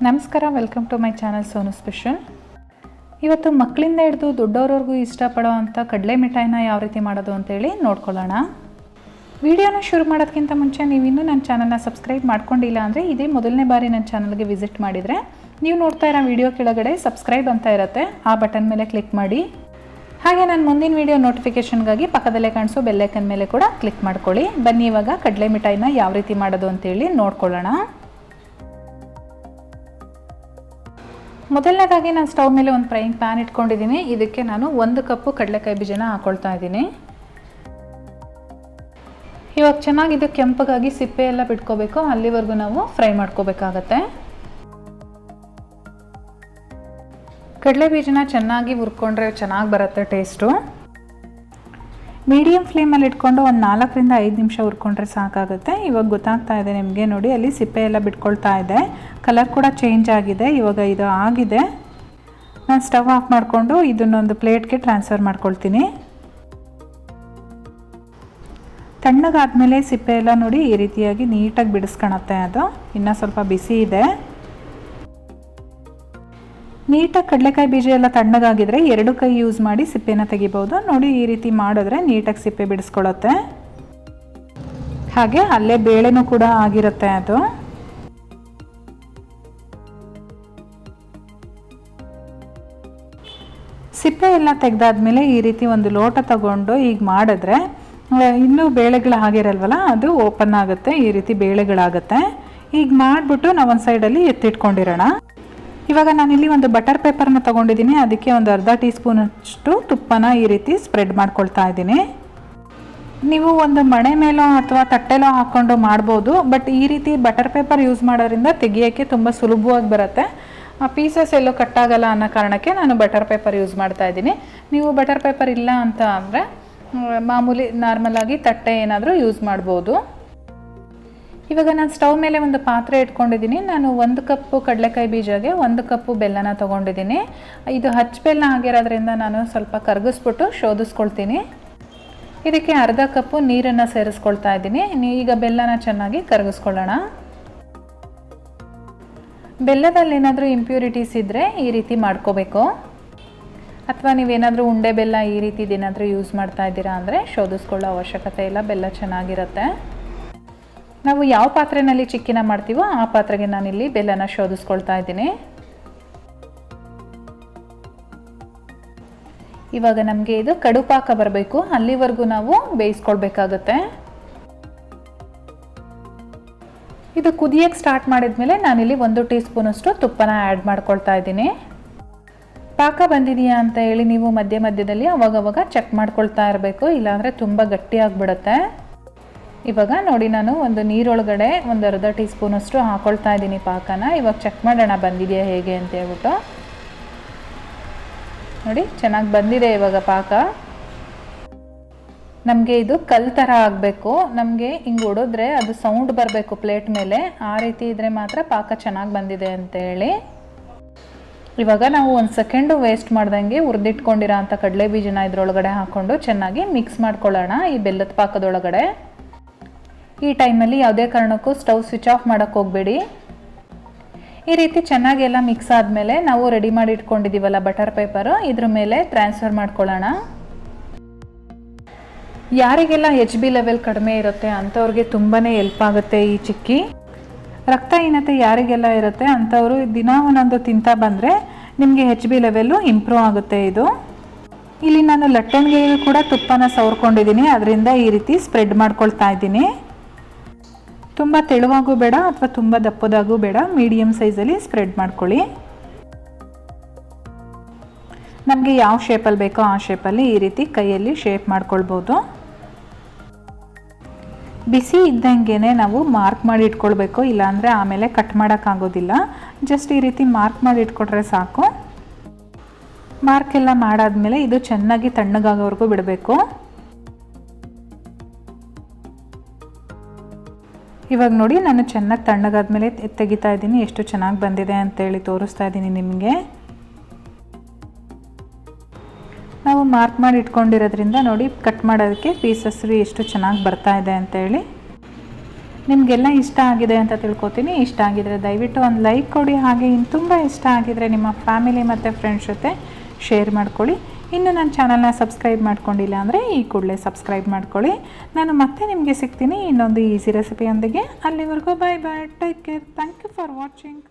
ನಮಸ್ಕಾರ, welcome to my channel Sonu special. ಇವತ್ತು ಮಕ್ಕಳಿಂದ ಹಿಡಿದು ದೊಡ್ಡವರವರೆಗೂ ಇಷ್ಟಪಡೋ ಅಂಥ ಕಡಲೆ ಮಿಠಾಯಿನ ಯಾವ ರೀತಿ ಮಾಡೋದು ಅಂತೇಳಿ ನೋಡ್ಕೊಳ್ಳೋಣ. ವಿಡಿಯೋನ ಶುರು ಮಾಡೋದಕ್ಕಿಂತ ಮುಂಚೆ ನೀವಿನ್ನೂ ನನ್ನ ಚಾನಲ್ನ ಸಬ್ಸ್ಕ್ರೈಬ್ ಮಾಡ್ಕೊಂಡಿಲ್ಲ ಅಂದರೆ ಇದೇ ಮೊದಲನೇ ಬಾರಿ ನನ್ನ ಚಾನಲ್ಗೆ ವಿಸಿಟ್ ಮಾಡಿದರೆ ನೀವು ನೋಡ್ತಾ ಇರೋ ವಿಡಿಯೋ ಕೆಳಗಡೆ ಸಬ್ಸ್ಕ್ರೈಬ್ ಅಂತ ಇರುತ್ತೆ, ಆ ಬಟನ್ ಮೇಲೆ ಕ್ಲಿಕ್ ಮಾಡಿ. ಹಾಗೆ ನನ್ನ ಮುಂದಿನ ವಿಡಿಯೋ ನೋಟಿಫಿಕೇಷನ್ಗಾಗಿ ಪಕ್ಕದಲ್ಲೇ ಕಾಣಿಸೋ ಬೆಲ್ಲೈಕನ್ ಮೇಲೆ ಕೂಡ ಕ್ಲಿಕ್ ಮಾಡ್ಕೊಳ್ಳಿ. ಬನ್ನಿ ಇವಾಗ ಕಡಲೆ ಮಿಠಾಯಿನ ಯಾವ ರೀತಿ ಮಾಡೋದು ಅಂತೇಳಿ ನೋಡ್ಕೊಳ್ಳೋಣ. ಮೊದಲನೇದಾಗಿ ನಾನು ಸ್ಟವ್ ಮೇಲೆ ಒಂದು ಫ್ರೈಯಿಂಗ್ ಪ್ಯಾನ್ ಇಟ್ಕೊಂಡಿದ್ದೀನಿ. ಇದಕ್ಕೆ ನಾನು 1 ಕಪ್ಪು ಕಡಲೆಕಾಯಿ ಬೀಜನ ಹಾಕ್ಕೊಳ್ತಾ ಇದ್ದೀನಿ. ಇವಾಗ ಚೆನ್ನಾಗಿ ಇದು ಕೆಂಪಗಾಗಿ ಸಿಪ್ಪೆ ಎಲ್ಲ ಬಿಟ್ಕೋಬೇಕು, ಅಲ್ಲಿವರೆಗೂ ನಾವು ಫ್ರೈ ಮಾಡ್ಕೋಬೇಕಾಗತ್ತೆ. ಕಡಲೆ ಬೀಜನ ಚೆನ್ನಾಗಿ ಹುರ್ಕೊಂಡ್ರೆ ಚೆನ್ನಾಗಿ ಬರುತ್ತೆ ಟೇಸ್ಟು. ಮೀಡಿಯಮ್ ಫ್ಲೇಮಲ್ಲಿ ಇಟ್ಕೊಂಡು ಒಂದು 4 ರಿಂದ 5 ನಿಮಿಷ ಹುರ್ಕೊಂಡ್ರೆ ಸಾಕಾಗುತ್ತೆ. ಇವಾಗ ಗೊತ್ತಾಗ್ತಾ ಇದೆ ನಿಮಗೆ, ನೋಡಿ ಅಲ್ಲಿ ಸಿಪ್ಪೆ ಎಲ್ಲ ಬಿಟ್ಕೊಳ್ತಾ ಇದೆ, ಕಲರ್ ಕೂಡ ಚೇಂಜ್ ಆಗಿದೆ. ಇವಾಗ ಇದು ಆಗಿದೆ. ನಾನು ಸ್ಟವ್ ಆಫ್ ಮಾಡಿಕೊಂಡು ಇದನ್ನೊಂದು ಪ್ಲೇಟ್ಗೆ ಟ್ರಾನ್ಸ್ಫರ್ ಮಾಡ್ಕೊಳ್ತೀನಿ. ತಣ್ಣಗಾದ್ಮೇಲೆ ಸಿಪ್ಪೆ ಎಲ್ಲ ನೋಡಿ ಈ ರೀತಿಯಾಗಿ ನೀಟಾಗಿ ಬಿಡಿಸ್ಕೊಳತ್ತೆ. ಅದು ಇನ್ನೂ ಸ್ವಲ್ಪ ಬಿಸಿ ಇದೆ. ನೀಟಾಗಿ ಕಡಲೆಕಾಯಿ ಬೀಜ ಎಲ್ಲ ತಣ್ಣಗಾಗಿದ್ರೆ 2 ಕೈ ಯೂಸ್ ಮಾಡಿ ಸಿಪ್ಪೆನ ತೆಗಿಬೋದು. ನೋಡಿ ಈ ರೀತಿ ಮಾಡಿದ್ರೆ ನೀಟಾಗಿ ಸಿಪ್ಪೆ ಬಿಡಿಸ್ಕೊಳ್ಳುತ್ತೆ. ಹಾಗೆ ಅಲ್ಲೇ ಬೇಳೆನೂ ಕೂಡ ಆಗಿರುತ್ತೆ. ಅದು ಸಿಪ್ಪೆ ಎಲ್ಲ ತೆಗೆದಾದ್ಮೇಲೆ ಈ ರೀತಿ ಒಂದು ಲೋಟ ತಗೊಂಡು ಈಗ ಮಾಡಿದ್ರೆ ಇನ್ನೂ ಬೇಳೆಗಳು ಆಗಿರಲ್ವಲ್ಲ, ಅದು ಓಪನ್ ಆಗುತ್ತೆ. ಈ ರೀತಿ ಬೇಳೆಗಳಾಗುತ್ತೆ. ಈಗ ಮಾಡಿಬಿಟ್ಟು ನಾವು ಒಂದು ಸೈಡಲ್ಲಿ ಎತ್ತಿಟ್ಕೊಂಡಿರೋಣ. ಇವಾಗ ನಾನಿಲ್ಲಿ ಒಂದು ಬಟರ್ ಪೇಪರ್ನ ತೊಗೊಂಡಿದ್ದೀನಿ. ಅದಕ್ಕೆ ಒಂದು ಅರ್ಧ ಟೀ ಸ್ಪೂನಷ್ಟು ತುಪ್ಪನ ಈ ರೀತಿ ಸ್ಪ್ರೆಡ್ ಮಾಡ್ಕೊಳ್ತಾ ಇದ್ದೀನಿ. ನೀವು ಒಂದು ಮಣೆ ಮೇಲೋ ಅಥವಾ ತಟ್ಟೆಲೋ ಹಾಕ್ಕೊಂಡು ಮಾಡ್ಬೋದು, ಬಟ್ ಈ ರೀತಿ ಬಟರ್ ಪೇಪರ್ ಯೂಸ್ ಮಾಡೋದ್ರಿಂದ ತೆಗಿಯೋಕ್ಕೆ ತುಂಬ ಸುಲಭವಾಗಿ ಬರುತ್ತೆ. ಆ ಪೀಸಸ್ ಎಲ್ಲೋ ಕಟ್ಟಾಗಲ್ಲ ಅನ್ನೋ ಕಾರಣಕ್ಕೆ ನಾನು ಬಟರ್ ಪೇಪರ್ ಯೂಸ್ ಮಾಡ್ತಾ ಇದ್ದೀನಿ. ನೀವು ಬಟರ್ ಪೇಪರ್ ಇಲ್ಲ ಅಂತ ಅಂದರೆ ಮಾಮೂಲಿ ನಾರ್ಮಲಾಗಿ ತಟ್ಟೆ ಏನಾದರೂ ಯೂಸ್ ಮಾಡ್ಬೋದು. ಇವಾಗ ನಾನು ಸ್ಟವ್ ಮೇಲೆ ಒಂದು ಪಾತ್ರೆ ಇಟ್ಕೊಂಡಿದ್ದೀನಿ. ನಾನು 1 ಕಪ್ಪು ಕಡಲೆಕಾಯಿ ಬೀಜಗೆ 1 ಕಪ್ಪು ಬೆಲ್ಲನ ತೊಗೊಂಡಿದ್ದೀನಿ. ಇದು ಹಚ್ಚ ಬೆಲ್ಲ ಆಗಿರೋದ್ರಿಂದ ನಾನು ಸ್ವಲ್ಪ ಕರಗಿಸ್ಬಿಟ್ಟು ಶೋಧಿಸ್ಕೊಳ್ತೀನಿ. ಇದಕ್ಕೆ ಅರ್ಧ ಕಪ್ಪು ನೀರನ್ನು ಸೇರಿಸ್ಕೊಳ್ತಾ ಇದ್ದೀನಿ. ಈಗ ಬೆಲ್ಲನ ಚೆನ್ನಾಗಿ ಕರಗಿಸ್ಕೊಳ್ಳೋಣ. ಬೆಲ್ಲದಲ್ಲಿ ಏನಾದರೂ ಇಂಪ್ಯೂರಿಟೀಸ್ ಇದ್ದರೆ ಈ ರೀತಿ ಮಾಡ್ಕೋಬೇಕು. ಅಥವಾ ನೀವೇನಾದರೂ ಉಂಡೆ ಬೆಲ್ಲ ಈ ರೀತಿದೇನಾದರೂ ಯೂಸ್ ಮಾಡ್ತಾ ಇದ್ದೀರಾ ಅಂದರೆ ಶೋಧಿಸ್ಕೊಳ್ಳೋ ಅವಶ್ಯಕತೆ ಇಲ್ಲ, ಬೆಲ್ಲ ಚೆನ್ನಾಗಿರುತ್ತೆ. ನಾವು ಯಾವ ಪಾತ್ರೆಯಲ್ಲಿ ಚಿಕ್ಕಿನ ಮಾಡ್ತೀವೋ ಆ ಪಾತ್ರೆಗೆ ನಾನಿಲ್ಲಿ ಬೆಲ್ಲನ ಶೋಧಿಸ್ಕೊಳ್ತಾ ಇದ್ದೀನಿ. ಇವಾಗ ನಮಗೆ ಇದು ಕಡು ಪಾಕ ಬರಬೇಕು, ಅಲ್ಲಿವರೆಗೂ ನಾವು ಬೇಯಿಸ್ಕೊಳ್ಬೇಕಾಗತ್ತೆ. ಇದು ಕುದಿಯಕ್ಕೆ ಸ್ಟಾರ್ಟ್ ಮಾಡಿದ್ಮೇಲೆ ನಾನಿಲ್ಲಿ 1 ಟೀ ಸ್ಪೂನಷ್ಟು ತುಪ್ಪನ ಆ್ಯಡ್ ಮಾಡ್ಕೊಳ್ತಾ ಇದ್ದೀನಿ. ಪಾಕ ಬಂದಿದೆಯಾ ಅಂತ ಹೇಳಿ ನೀವು ಮಧ್ಯ ಮಧ್ಯದಲ್ಲಿ ಅವಾಗವಾಗ ಚೆಕ್ ಮಾಡ್ಕೊಳ್ತಾ ಇರಬೇಕು, ಇಲ್ಲಾಂದರೆ ತುಂಬ ಗಟ್ಟಿಯಾಗಿಬಿಡುತ್ತೆ. ಇವಾಗ ನೋಡಿ, ನಾನು ಒಂದು ನೀರೊಳಗಡೆ ಒಂದು ಅರ್ಧ ಟೀ ಸ್ಪೂನಷ್ಟು ಹಾಕ್ಕೊಳ್ತಾ ಇದ್ದೀನಿ ಪಾಕನ. ಇವಾಗ ಚೆಕ್ ಮಾಡೋಣ ಬಂದಿದೆಯಾ ಹೇಗೆ ಅಂತ ಹೇಳ್ಬಿಟ್ಟು. ನೋಡಿ ಚೆನ್ನಾಗಿ ಬಂದಿದೆ ಇವಾಗ ಪಾಕ. ನಮಗೆ ಇದು ಕಲ್ ಥರ ಆಗಬೇಕು. ನಮಗೆ ಹಿಂಗೆ ಹೊಡೆದ್ರೆ ಅದು ಸೌಂಡ್ ಬರಬೇಕು ಪ್ಲೇಟ್ ಮೇಲೆ, ಆ ರೀತಿ ಇದ್ದರೆ ಮಾತ್ರ ಪಾಕ ಚೆನ್ನಾಗಿ ಬಂದಿದೆ ಅಂತೇಳಿ. ಇವಾಗ ನಾವು 1 ಸೆಕೆಂಡು ವೇಸ್ಟ್ ಮಾಡ್ದಂಗೆ ಹುರಿದಿಟ್ಕೊಂಡಿರೋ ಅಂಥ ಕಡಲೆ ಬೀಜನ ಇದರೊಳಗಡೆ ಹಾಕ್ಕೊಂಡು ಚೆನ್ನಾಗಿ ಮಿಕ್ಸ್ ಮಾಡ್ಕೊಳ್ಳೋಣ ಈ ಬೆಲ್ಲದ ಪಾಕದೊಳಗಡೆ. ಈ ಟೈಮಲ್ಲಿ ಯಾವುದೇ ಕಾರಣಕ್ಕೂ ಸ್ಟವ್ ಸ್ವಿಚ್ ಆಫ್ ಮಾಡೋಕ್ಕೆ ಹೋಗಬೇಡಿ. ಈ ರೀತಿ ಚೆನ್ನಾಗಿ ಎಲ್ಲ ಮಿಕ್ಸ್ ಆದಮೇಲೆ ನಾವು ರೆಡಿ ಮಾಡಿ ಇಟ್ಕೊಂಡಿದ್ದೀವಲ್ಲ ಬಟರ್ ಪೇಪರು, ಇದ್ರ ಮೇಲೆ ಟ್ರಾನ್ಸ್ಫರ್ ಮಾಡ್ಕೊಳ್ಳೋಣ. ಯಾರಿಗೆಲ್ಲ HB ಲೆವೆಲ್ ಕಡಿಮೆ ಇರುತ್ತೆ ಅಂಥವ್ರಿಗೆ ತುಂಬಾ ಹೆಲ್ಪ್ ಆಗುತ್ತೆ ಈ ಚಿಕ್ಕಿ. ರಕ್ತಹೀನತೆ ಯಾರಿಗೆಲ್ಲ ಇರುತ್ತೆ ಅಂಥವರು ದಿನ ಒಂದೊಂದು ತಿಂತಾ ಬಂದರೆ ನಿಮಗೆ HB ಲೆವೆಲ್ಲು ಇಂಪ್ರೂವ್ ಆಗುತ್ತೆ. ಇದು ಇಲ್ಲಿ ನಾನು ಲಟ್ಟಣಿಗೆ ಕೂಡ ತುಪ್ಪನ ಸವರ್ಕೊಂಡಿದ್ದೀನಿ, ಅದರಿಂದ ಈ ರೀತಿ ಸ್ಪ್ರೆಡ್ ಮಾಡ್ಕೊಳ್ತಾ ಇದ್ದೀನಿ. ತುಂಬ ತೆಳುವಾಗೂ ಬೇಡ ಅಥವಾ ತುಂಬ ದಪ್ಪದಾಗೂ ಬೇಡ, ಮೀಡಿಯಮ್ ಸೈಜಲ್ಲಿ ಸ್ಪ್ರೆಡ್ ಮಾಡ್ಕೊಳ್ಳಿ. ನಮಗೆ ಯಾವ ಶೇಪಲ್ಲಿ ಬೇಕೋ ಆ ಶೇಪಲ್ಲಿ ಈ ರೀತಿ ಕೈಯಲ್ಲಿ ಶೇಪ್ ಮಾಡ್ಕೊಳ್ಬೋದು. ಬಿಸಿ ಇದ್ದಂಗೆ ನಾವು ಮಾರ್ಕ್ ಮಾಡಿ ಇಟ್ಕೊಳ್ಬೇಕು, ಇಲ್ಲಾಂದರೆ ಆಮೇಲೆ ಕಟ್ ಮಾಡೋಕ್ಕಾಗೋದಿಲ್ಲ. ಜಸ್ಟ್ ಈ ರೀತಿ ಮಾರ್ಕ್ ಮಾಡಿ ಇಟ್ಕೊಟ್ರೆ ಸಾಕು. ಮಾರ್ಕ್ ಎಲ್ಲ ಮಾಡಾದ್ಮೇಲೆ ಇದು ಚೆನ್ನಾಗಿ ತಣ್ಣಗಾಗೋವರೆಗೂ ಬಿಡಬೇಕು. ಇವಾಗ ನೋಡಿ, ನಾನು ಚೆನ್ನಾಗಿ ತಣ್ಣಗಾದ್ಮೇಲೆ ತೆಗಿತಾ ಇದ್ದೀನಿ. ಎಷ್ಟು ಚೆನ್ನಾಗಿ ಬಂದಿದೆ ಅಂತೇಳಿ ತೋರಿಸ್ತಾ ಇದ್ದೀನಿ ನಿಮಗೆ. ನಾವು ಮಾರ್ಕ್ ಮಾಡಿ ಇಟ್ಕೊಂಡಿರೋದ್ರಿಂದ ನೋಡಿ ಕಟ್ ಮಾಡೋದಕ್ಕೆ ಪೀಸಸ್ ಎಷ್ಟು ಚೆನ್ನಾಗಿ ಬರ್ತಾ ಇದೆ ಅಂತೇಳಿ. ನಿಮಗೆಲ್ಲ ಇಷ್ಟ ಆಗಿದೆ ಅಂತ ತಿಳ್ಕೊತೀನಿ. ಇಷ್ಟ ಆಗಿದರೆ ದಯವಿಟ್ಟು ಒಂದು ಲೈಕ್ ಕೊಡಿ. ಹಾಗೆ ಇನ್ನು ತುಂಬ ಇಷ್ಟ ಆಗಿದರೆ ನಿಮ್ಮ ಫ್ಯಾಮಿಲಿ ಮತ್ತು ಫ್ರೆಂಡ್ಸ್ ಜೊತೆ ಶೇರ್ ಮಾಡ್ಕೊಳ್ಳಿ. ಇನ್ನು ನನ್ನ ಚಾನಲ್ನ ಸಬ್ಸ್ಕ್ರೈಬ್ ಮಾಡ್ಕೊಂಡಿಲ್ಲ ಅಂದರೆ ಈ ಕೂಡಲೇ ಸಬ್ಸ್ಕ್ರೈಬ್ ಮಾಡ್ಕೊಳ್ಳಿ. ನಾನು ಮತ್ತೆ ನಿಮಗೆ ಸಿಗ್ತೀನಿ ಇನ್ನೊಂದು ಈಸಿ ರೆಸಿಪಿಯೊಂದಿಗೆ. ಅಲ್ಲಿವರೆಗೂ bye bye, take care, thank you for watching.